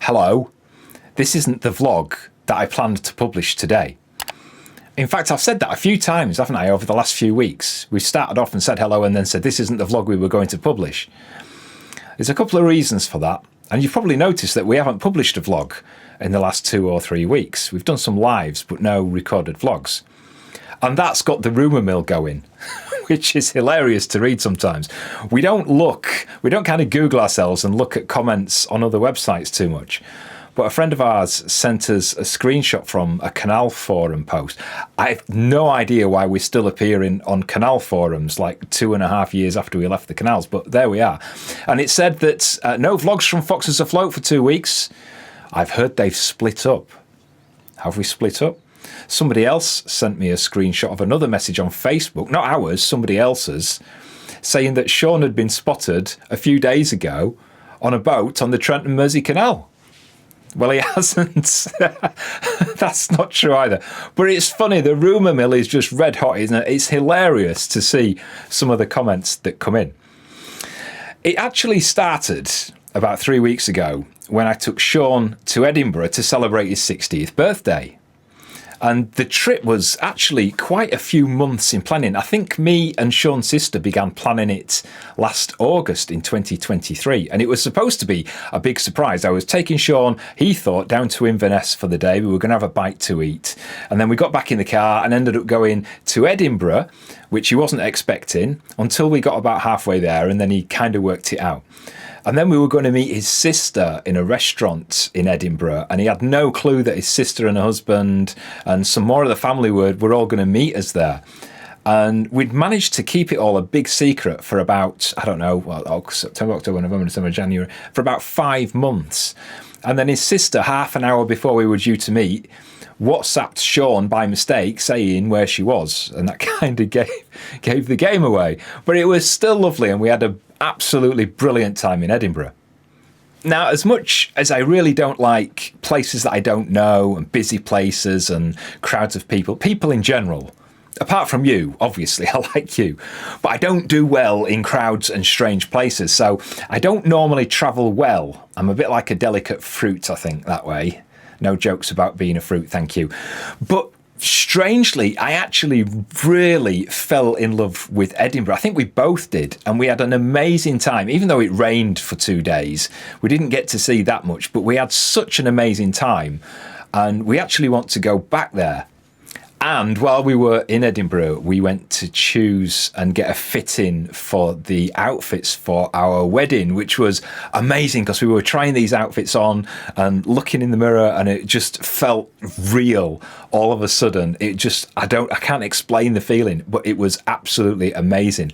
hello, this isn't the vlog that I planned to publish today. In fact, I've said that a few times, haven't I, over the last few weeks. We've started off and said hello and then said this isn't the vlog we were going to publish. There's a couple of reasons for that. And you've probably noticed that we haven't published a vlog in the last 2 or 3 weeks. We've done some lives, but no recorded vlogs. And that's got the rumour mill going, which is hilarious to read sometimes. We don't kind of Google ourselves and look at comments on other websites too much. But a friend of ours sent us a screenshot from a Canal Forum post. I have no idea why we're still appearing on Canal Forums like 2.5 years after we left the canals, but there we are. And it said that no vlogs from Foxes Afloat for 2 weeks. I've heard they've split up. Have we split up? Somebody else sent me a screenshot of another message on Facebook, not ours, somebody else's, saying that Sean had been spotted a few days ago on a boat on the Trent and Mersey Canal. Well, he hasn't. That's not true either. But it's funny, the rumour mill is just red hot, isn't it? It's hilarious to see some of the comments that come in. It actually started about 3 weeks ago when I took Sean to Edinburgh to celebrate his 60th birthday. And the trip was actually quite a few months in planning. I think me and Sean's sister began planning it last August in 2023. And it was supposed to be a big surprise. I was taking Sean, he thought, down to Inverness for the day. We were going to have a bite to eat. And then we got back in the car and ended up going to Edinburgh, which he wasn't expecting until we got about halfway there. And then he kind of worked it out. And then we were going to meet his sister in a restaurant in Edinburgh, and he had no clue that his sister and her husband and some more of the family were all going to meet us there. And we'd managed to keep it all a big secret for about, I don't know, September, October, November, December, January, for about 5 months. And then his sister, half an hour before we were due to meet, WhatsApped Sean by mistake saying where she was, and that kind of gave the game away. But it was still lovely, and we had an absolutely brilliant time in Edinburgh. Now, as much as I really don't like places that I don't know and busy places and crowds of people in general, apart from you, obviously, I like you, but I don't do well in crowds and strange places, so I don't normally travel well. I'm a bit like a delicate fruit, I think, that way. No jokes about being a fruit, thank you. But strangely, I actually really fell in love with Edinburgh. I think we both did, and we had an amazing time. Even though it rained for 2 days, we didn't get to see that much, but we had such an amazing time, and we actually want to go back there. And while we were in Edinburgh, we went to choose and get a fit-in for the outfits for our wedding, which was amazing because we were trying these outfits on and looking in the mirror, and it just felt real all of a sudden. It just, I can't explain the feeling, but it was absolutely amazing.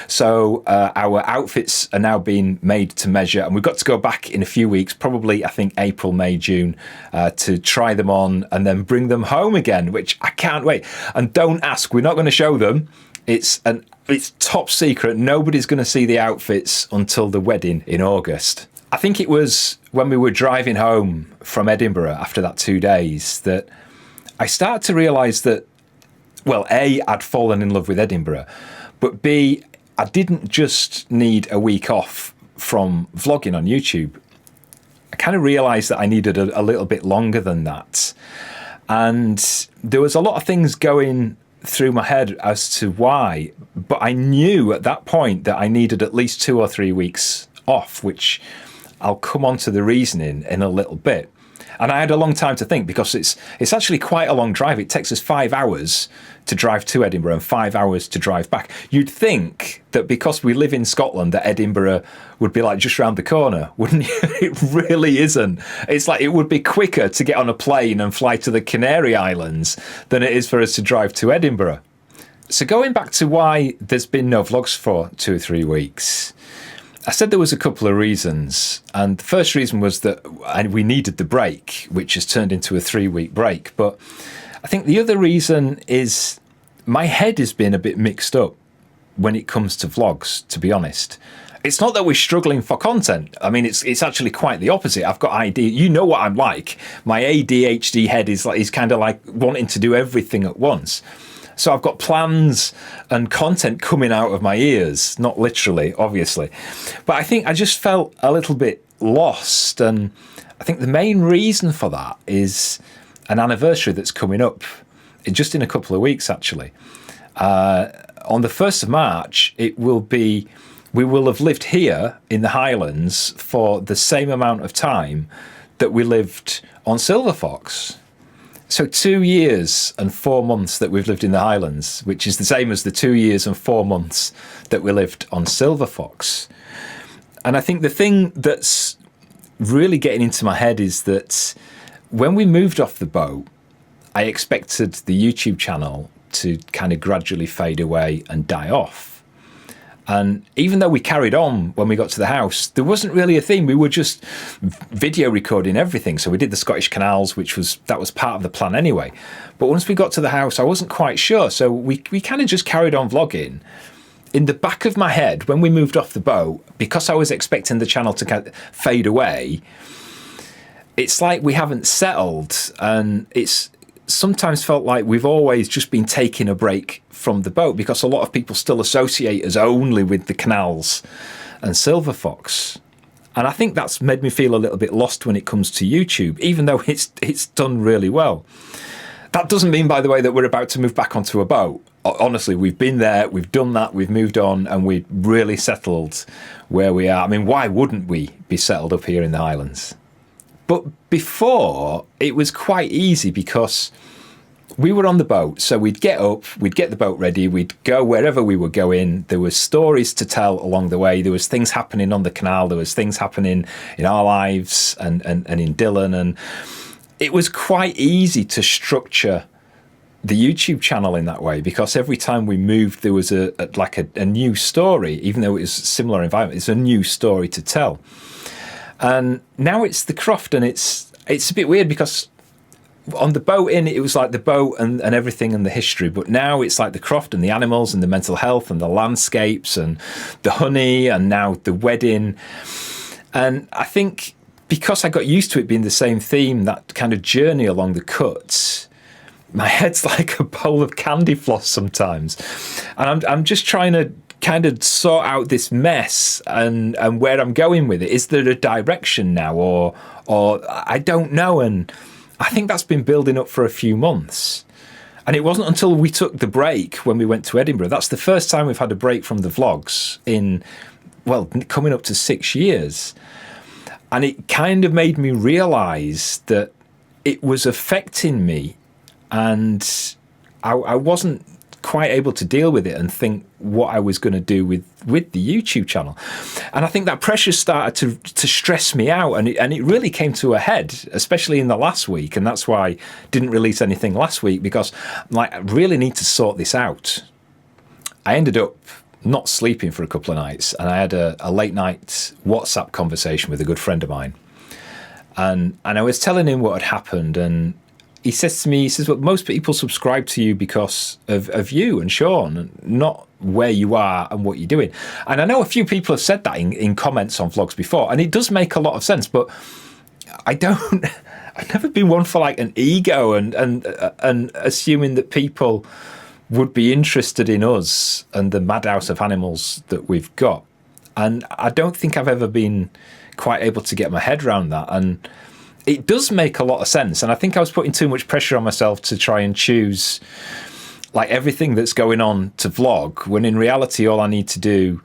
So our outfits are now being made to measure, and we've got to go back in a few weeks, probably I think April, May, June, to try them on and then bring them home again, which I can't wait. And don't ask, we're not going to show them. It's top secret. Nobody's going to see the outfits until the wedding in August. I think it was when we were driving home from Edinburgh after that 2 days that I started to realise that, well, A, I'd fallen in love with Edinburgh, but B, I didn't just need a week off from vlogging on YouTube. I kind of realised that I needed a little bit longer than that. And there was a lot of things going through my head as to why, but I knew at that point that I needed at least 2 or 3 weeks off, which I'll come on to the reasoning in a little bit. And I had a long time to think because it's actually quite a long drive. It takes us 5 hours to drive to Edinburgh and 5 hours to drive back. You'd think that because we live in Scotland that Edinburgh would be like just round the corner, wouldn't you? It really isn't. It's like it would be quicker to get on a plane and fly to the Canary Islands than it is for us to drive to Edinburgh. So going back to why there's been no vlogs for 2 or 3 weeks, I said there was a couple of reasons, and the first reason was that we needed the break, which has turned into a 3-week break. But I think the other reason is my head has been a bit mixed up when it comes to vlogs, to be honest. It's not that we're struggling for content. I mean, it's actually quite the opposite. I've got idea. You know what I'm like. My ADHD head is kind of like wanting to do everything at once. So I've got plans and content coming out of my ears, not literally, obviously. But I think I just felt a little bit lost, and I think the main reason for that is an anniversary that's coming up just in a couple of weeks, actually. On the 1st of March, we will have lived here in the Highlands for the same amount of time that we lived on Silver Fox. So 2 years and 4 months that we've lived in the Highlands, which is the same as the 2 years and 4 months that we lived on Silver Fox. And I think the thing that's really getting into my head is that when we moved off the boat, I expected the YouTube channel to kind of gradually fade away and die off. And even though we carried on when we got to the house, there wasn't really a theme. We were just video recording everything. So we did the Scottish canals, that was part of the plan anyway. But once we got to the house, I wasn't quite sure. So we kind of just carried on vlogging. In the back of my head, when we moved off the boat, because I was expecting the channel to kind of fade away, it's like we haven't settled, and it's sometimes felt like we've always just been taking a break from the boat, because a lot of people still associate us only with the canals and Silver Fox. And I think that's made me feel a little bit lost when it comes to YouTube, even though it's done really well. That doesn't mean, by the way, that we're about to move back onto a boat. Honestly, we've been there, we've done that, we've moved on, and we've really settled where we are. I mean, why wouldn't we be settled up here in the Highlands? But before, it was quite easy because we were on the boat. So we'd get up, we'd get the boat ready, we'd go wherever we were going. There was stories to tell along the way. There was things happening on the canal. There was things happening in our lives and in Dylan. And it was quite easy to structure the YouTube channel in that way, because every time we moved, there was a new story. Even though it was a similar environment, it's a new story to tell. And now it's the croft, and it's a bit weird because on the boat it was like the boat and everything and the history, but now it's like the croft and the animals and the mental health and the landscapes and the honey and now the wedding. And I think because I got used to it being the same theme, that kind of journey along the cuts, my head's like a bowl of candy floss sometimes. And I'm just trying to kind of sort out this mess and where I'm going with it. Is there a direction now or I don't know? And I think that's been building up for a few months. And it wasn't until we took the break when we went to Edinburgh. That's the first time we've had a break from the vlogs in, well, coming up to 6 years. And it kind of made me realise that it was affecting me, and I wasn't quite able to deal with it and think what I was going to do with the YouTube channel. And I think that pressure started to stress me out, and it really came to a head, especially in the last week. And that's why I didn't release anything last week, because I really need to sort this out. I ended up not sleeping for a couple of nights, and I had a late night WhatsApp conversation with a good friend of mine. And I was telling him what had happened, and he says to me, he says, well, most people subscribe to you because of you and Sean, and not where you are and what you're doing. And I know a few people have said that in comments on vlogs before, and it does make a lot of sense, but I've never been one for like an ego and assuming that people would be interested in us and the madhouse of animals that we've got. And I don't think I've ever been quite able to get my head around that. And it does make a lot of sense. And I think I was putting too much pressure on myself to try and choose like everything that's going on to vlog, when in reality, all I need to do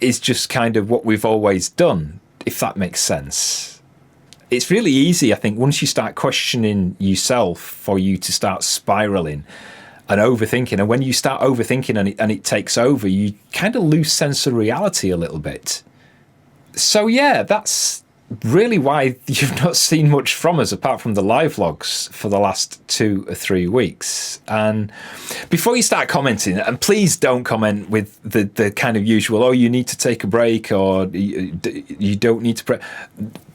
is just kind of what we've always done, if that makes sense. It's really easy, I think, once you start questioning yourself, for you to start spiraling and overthinking. And when you start overthinking and it takes over, you kind of lose sense of reality a little bit. So yeah, that's really why you've not seen much from us apart from the live vlogs for the last 2 or 3 weeks. And before you start commenting, and please don't comment with the kind of usual, oh, you need to take a break, or you don't need to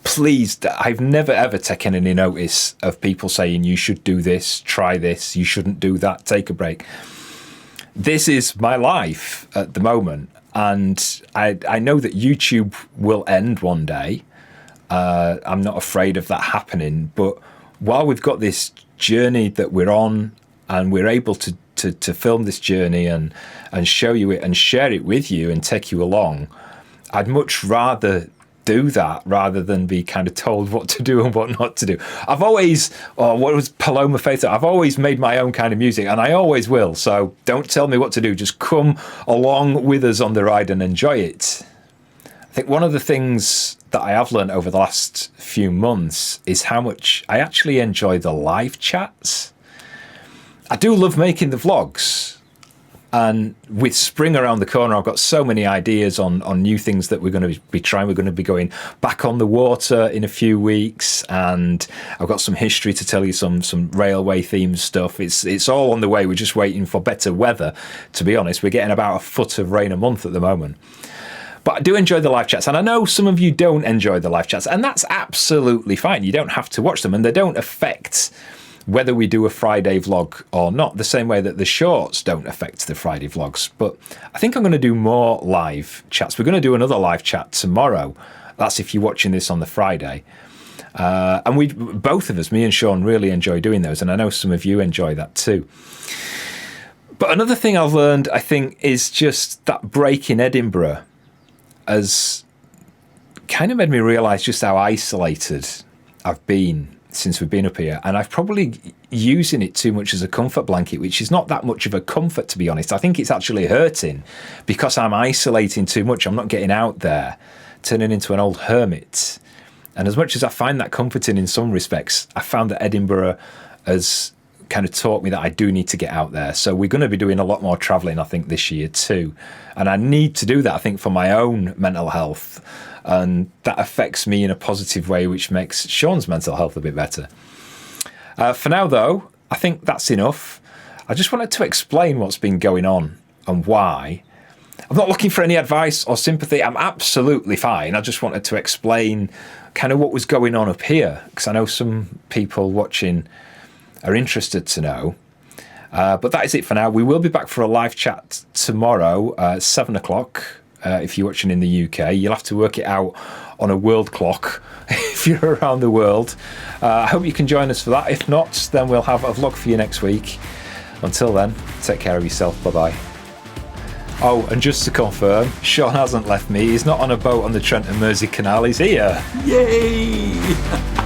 please, I've never ever taken any notice of people saying you should do this, try this, you shouldn't do that, take a break. This is my life at the moment, and I know that YouTube will end one day. I'm not afraid of that happening, but while we've got this journey that we're on, and we're able to film this journey and show you it and share it with you and take you along, I'd much rather do that rather than be kind of told what to do and what not to do. I've always, what was Paloma Faith? I've always made my own kind of music, and I always will. So don't tell me what to do. Just come along with us on the ride and enjoy it. I think one of the things that I have learned over the last few months is how much I actually enjoy the live chats. I do love making the vlogs. And with spring around the corner, I've got so many ideas on new things that we're going to be trying. We're going to be going back on the water in a few weeks, and I've got some history to tell you, some railway themed stuff. It's all on the way. We're just waiting for better weather, to be honest. We're getting about a foot of rain a month at the moment. But I do enjoy the live chats, and I know some of you don't enjoy the live chats, and that's absolutely fine. You don't have to watch them, and they don't affect whether we do a Friday vlog or not, the same way that the shorts don't affect the Friday vlogs. But I think I'm going to do more live chats. We're going to do another live chat tomorrow. That's if you're watching this on the Friday. And we, both of us, me and Sean, really enjoy doing those, and I know some of you enjoy that too. But another thing I've learned, I think, is just that break in Edinburgh has kind of made me realise just how isolated I've been since we've been up here, and I've probably using it too much as a comfort blanket, which is not that much of a comfort, to be honest. I think it's actually hurting because I'm isolating too much. I'm not getting out there, turning into an old hermit. And as much as I find that comforting in some respects, I found that Edinburgh has kind of taught me that I do need to get out there. So we're going to be doing a lot more travelling, I think, this year too. And I need to do that, I think, for my own mental health. And that affects me in a positive way, which makes Sean's mental health a bit better. For now, though, I think that's enough. I just wanted to explain what's been going on and why. I'm not looking for any advice or sympathy. I'm absolutely fine. I just wanted to explain kind of what was going on up here, because I know some people watching are interested to know. But that is it for now. We will be back for a live chat tomorrow, 7 o'clock. If you're watching in the UK, you'll have to work it out on a world clock if you're around the world. I hope you can join us for that. If not, then we'll have a vlog for you next week. Until then, take care of yourself. Bye-bye. Oh, and just to confirm, Sean hasn't left me. He's not on a boat on the Trent and Mersey Canal. He's here. Yay!